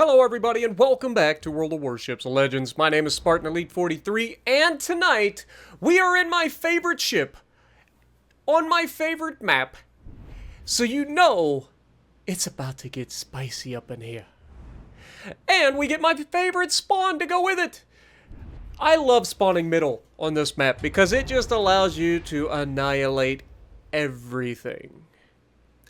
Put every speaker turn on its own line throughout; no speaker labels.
Hello everybody and welcome back to World of Warships Legends. My name is Spartan Elite 43 and tonight we are in my favorite ship on my favorite map. So you know it's about to get spicy up in here. And we get my favorite spawn to go with it. I love spawning middle on this map because it just allows you to annihilate everything.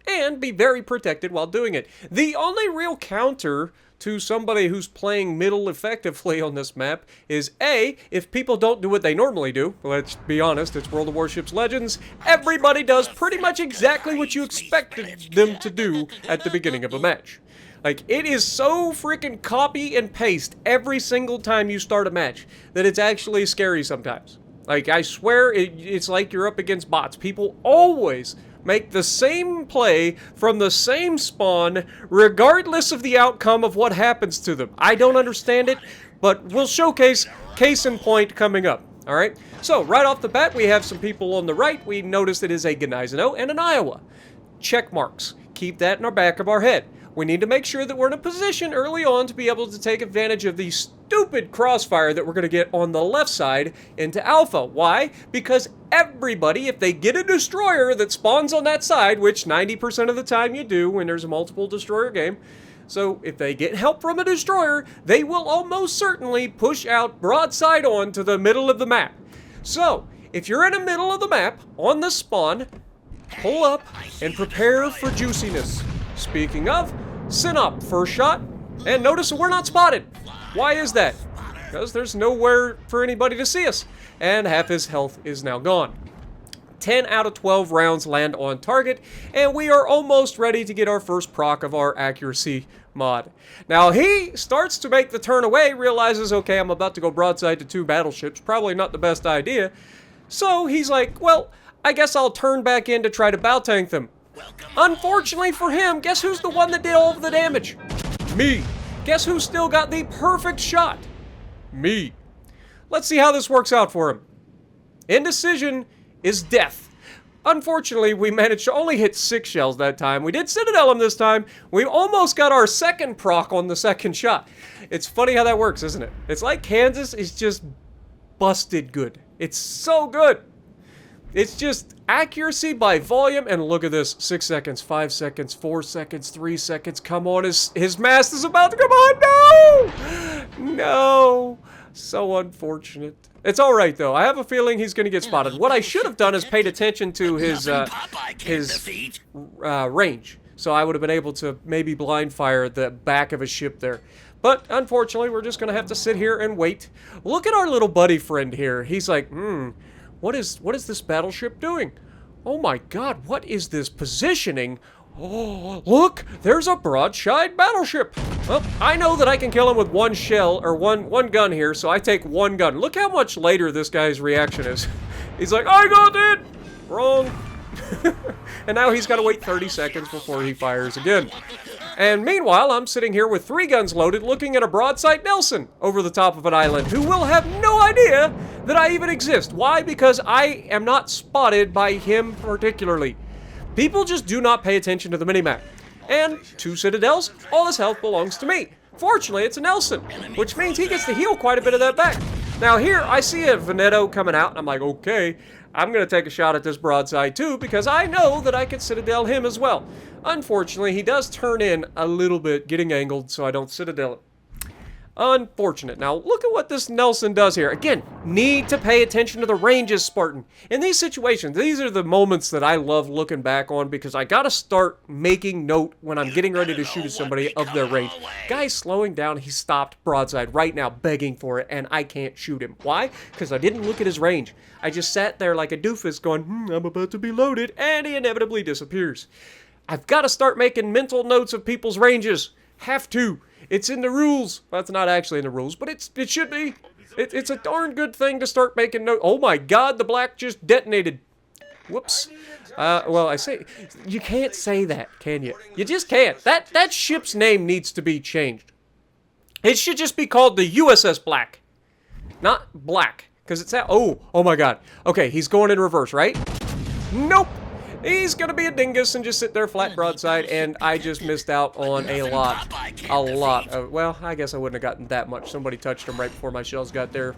And be very protected while doing it. The only real counter to somebody who's playing middle effectively on this map is A, if people don't do what they normally do. Let's be honest, it's World of Warships Legends. Everybody does pretty much exactly what you expected them to do at the beginning of a match. Like, it is so freaking copy and paste every single time you start a match that it's actually scary sometimes. Like, I swear, it's like you're up against bots. People always make the same play from the same spawn, regardless of the outcome of what happens to them. I don't understand it, but we'll showcase case in point coming up. Alright? So, right off the bat, we have some people on the right. We notice it is a Gneiseno and an Iowa. Check marks. Keep that in our back of our head. We need to make sure that we're in a position early on to be able to take advantage of the stupid crossfire that we're going to get on the left side into Alpha. Why? Because everybody, if they get a destroyer that spawns on that side, which 90% of the time you do when there's a multiple destroyer game, so if they get help from a destroyer, they will almost certainly push out broadside on to the middle of the map. So, if you're in the middle of the map, on the spawn, pull up and prepare for juiciness. Speaking of, sit up, first shot, and notice that we're not spotted. Why is that? Because there's nowhere for anybody to see us, and half his health is now gone. 10 out of 12 rounds land on target, and we are almost ready to get our first proc of our accuracy mod. Now he starts to make the turn away, realizes, okay, I'm about to go broadside to 2 battleships, probably not the best idea. So he's like, well, I guess I'll turn back in to try to bow tank them. Unfortunately for him, guess who's the one that did all of the damage? Me. Guess who still got the perfect shot? Me. Let's see how this works out for him. Indecision is death. Unfortunately, we managed to only hit 6 shells that time. We did Citadel him this time. We almost got our second proc on the second shot. It's funny how that works, isn't it? It's like Kansas is just busted good. It's so good. It's just accuracy by volume, and look at this. 6 seconds, 5 seconds, 4 seconds, 3 seconds. Come on, his mast is about to come on. No! No. So unfortunate. It's alright, though. I have a feeling he's going to get spotted. What I should have done is paid attention to his range. So I would have been able to maybe blind fire the back of his ship there. But unfortunately, we're just going to have to sit here and wait. Look at our little buddy friend here. He's like, What is this battleship doing? Oh my god, what is this positioning? Oh, look, there's a broadside battleship. Well, I know that I can kill him with 1 shell, or one gun here, so I take 1 gun. Look how much later this guy's reaction is. He's like, I got it! Wrong. And now he's got to wait 30 seconds before he fires again. And meanwhile, I'm sitting here with 3 guns loaded, looking at a broadside Nelson over the top of an island, who will have no idea that I even exist. Why? Because I am not spotted by him particularly. People just do not pay attention to the minimap. And 2 Citadels, all his health belongs to me. Fortunately, it's a Nelson, which means he gets to heal quite a bit of that back. Now here, I see a Veneto coming out, and I'm like, okay, I'm going to take a shot at this broadside too, because I know that I could Citadel him as well. Unfortunately, he does turn in a little bit, getting angled, so I don't Citadel it. Unfortunate. Now, look at what this Nelson does here. Again, need to pay attention to the ranges, Spartan. In these situations, these are the moments that I love looking back on because I gotta start making note when I'm getting ready to shoot at somebody of their range. Guy's slowing down. He stopped broadside right now, begging for it, and I can't shoot him. Why? Because I didn't look at his range. I just sat there like a doofus going, I'm about to be loaded, and he inevitably disappears. I've got to start making mental notes of people's ranges. Have to. It's in the rules. Well, it's not actually in the rules, but it should be. It's a darn good thing to start making note. Oh my god, the black just detonated. Whoops. Well, I say, you can't say that, can you? You just can't. That ship's name needs to be changed. It should just be called the USS Black. Not Black. Because it's that. Oh my god. Okay, he's going in reverse, right? Nope. He's gonna be a dingus and just sit there flat broadside, and I just missed out on a lot of, well, I guess I wouldn't have gotten that much. Somebody touched him right before my shells got there.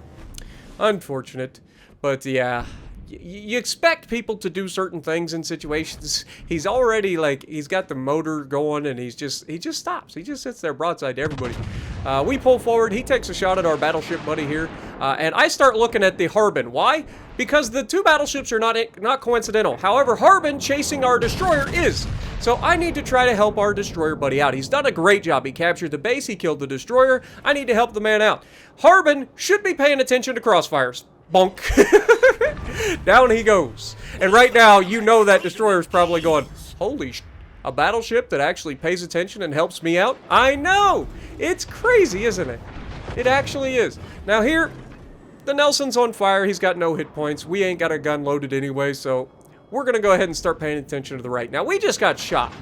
Unfortunate, but yeah. You expect people to do certain things in situations. He's already, like, he's got the motor going, and he just stops. He just sits there broadside to everybody. We pull forward. He takes a shot at our battleship buddy here, and I start looking at the Harbin. Why? Because the two battleships are not coincidental. However, Harbin chasing our destroyer is. So I need to try to help our destroyer buddy out. He's done a great job. He captured the base. He killed the destroyer. I need to help the man out. Harbin should be paying attention to crossfires. Bonk. Down he goes. And right now, you know that destroyer's probably going, holy sh*, a battleship that actually pays attention and helps me out? I know! It's crazy, isn't it? It actually is. Now here, the Nelson's on fire. He's got no hit points. We ain't got a gun loaded anyway, so we're going to go ahead and start paying attention to the right. Now, we just got shot.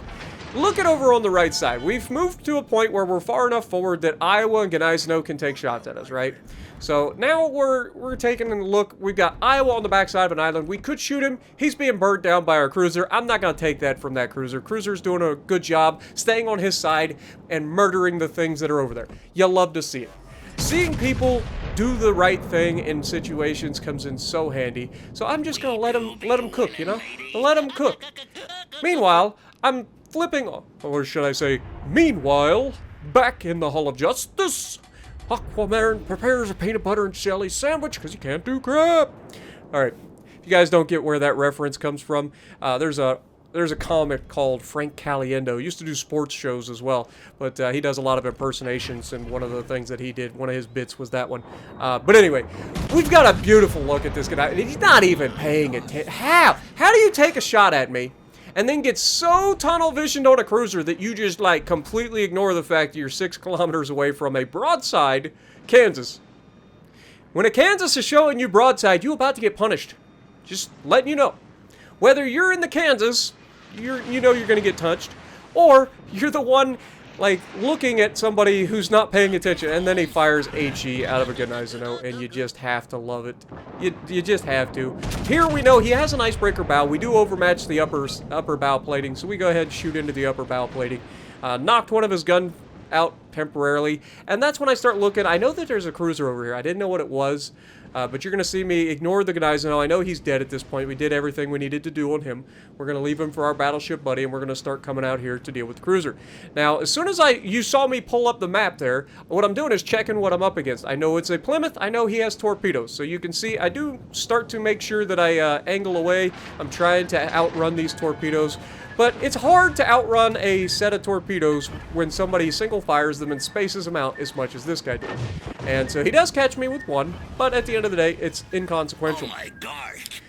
Look at over on the right side. We've moved to a point where we're far enough forward that Iowa and Gneisno can take shots at us, right? So now we're taking a look. We've got Iowa on the backside of an island. We could shoot him. He's being burned down by our cruiser. I'm not going to take that from that cruiser. Cruiser's doing a good job staying on his side and murdering the things that are over there. You love to see it. Seeing people do the right thing in situations comes in so handy. So I'm just going to let him cook, you know? Let him cook. Meanwhile, I'm flipping, or should I say, meanwhile, back in the Hall of Justice, Aquaman prepares a peanut butter and jelly sandwich because he can't do crap. Alright, if you guys don't get where that reference comes from, there's a comic called Frank Caliendo. He used to do sports shows as well, but he does a lot of impersonations, and one of the things that he did, one of his bits was that one. But anyway, we've got a beautiful look at this guy. He's not even paying attention. How do you take a shot at me and then get so tunnel visioned on a cruiser that you just, like, completely ignore the fact that you're 6 kilometers away from a broadside Kansas? When a Kansas is showing you broadside, you're about to get punished. Just letting you know. Whether you're in the Kansas, you know you're going to get touched, or you're the one, like, looking at somebody who's not paying attention, and then he fires HE out of a Gneisno, and you just have to love it. You just have to. Here we know he has an icebreaker bow. We do overmatch the upper bow plating, so we go ahead and shoot into the upper bow plating. Knocked one of his gun out temporarily, and that's when I start looking. I know that there's a cruiser over here. I didn't know what it was. But you're going to see me ignore the Gneisno. I know he's dead at this point. We did everything we needed to do on him. We're going to leave him for our battleship buddy, and we're going to start coming out here to deal with the cruiser. Now, as soon as you saw me pull up the map there, what I'm doing is checking what I'm up against. I know it's a Plymouth. I know he has torpedoes. So you can see I do start to make sure that I angle away. I'm trying to outrun these torpedoes. But it's hard to outrun a set of torpedoes when somebody single fires them and spaces them out as much as this guy did. And so he does catch me with one, but at the end of the day, it's inconsequential. Oh my gosh.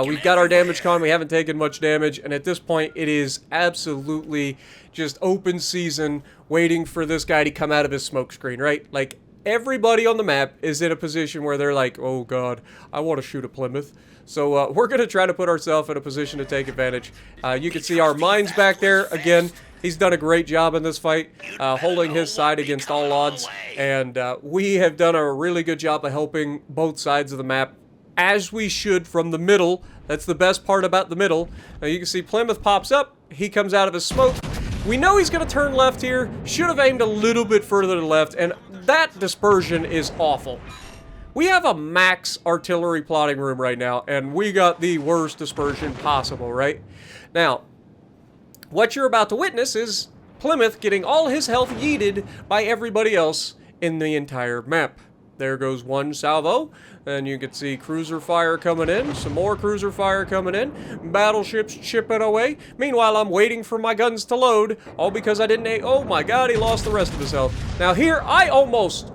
We've got our damage con. We haven't taken much damage, and at this point, it is absolutely just open season, waiting for this guy to come out of his smoke screen, right? Like, everybody on the map is in a position where they're like, oh god, I want to shoot a Plymouth. So we're going to try to put ourselves in a position to take advantage. You can see our mines back there. Again, he's done a great job in this fight, holding his side against all odds. And we have done a really good job of helping both sides of the map, as we should from the middle. That's the best part about the middle. Now you can see Plymouth pops up. He comes out of his smoke. We know he's going to turn left here. Should have aimed a little bit further to the left. And that dispersion is awful. We have a max artillery plotting room right now, and we got the worst dispersion possible, right? Now, what you're about to witness is Plymouth getting all his health yeeted by everybody else in the entire map. There goes one salvo, and you can see cruiser fire coming in, some more cruiser fire coming in, battleships chipping away. Meanwhile, I'm waiting for my guns to load, all because I didn't... Oh my god, he lost the rest of his health. Now here, I almost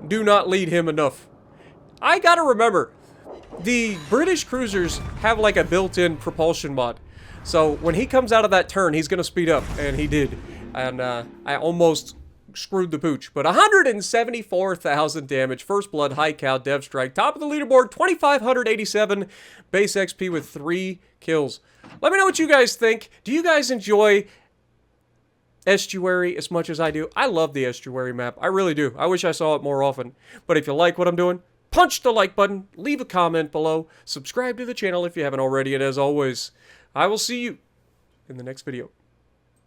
do not lead him enough. I gotta remember, the British cruisers have like a built-in propulsion mod. So when he comes out of that turn, he's gonna speed up, and he did. And I almost screwed the pooch. But 174,000 damage, first blood, high cal, dev strike, top of the leaderboard, 2,587 base XP with 3 kills. Let me know what you guys think. Do you guys enjoy Estuary as much as I do? I love the Estuary map. I really do. I wish I saw it more often. But if you like what I'm doing, punch the like button, leave a comment below, subscribe to the channel if you haven't already, and as always, I will see you in the next video.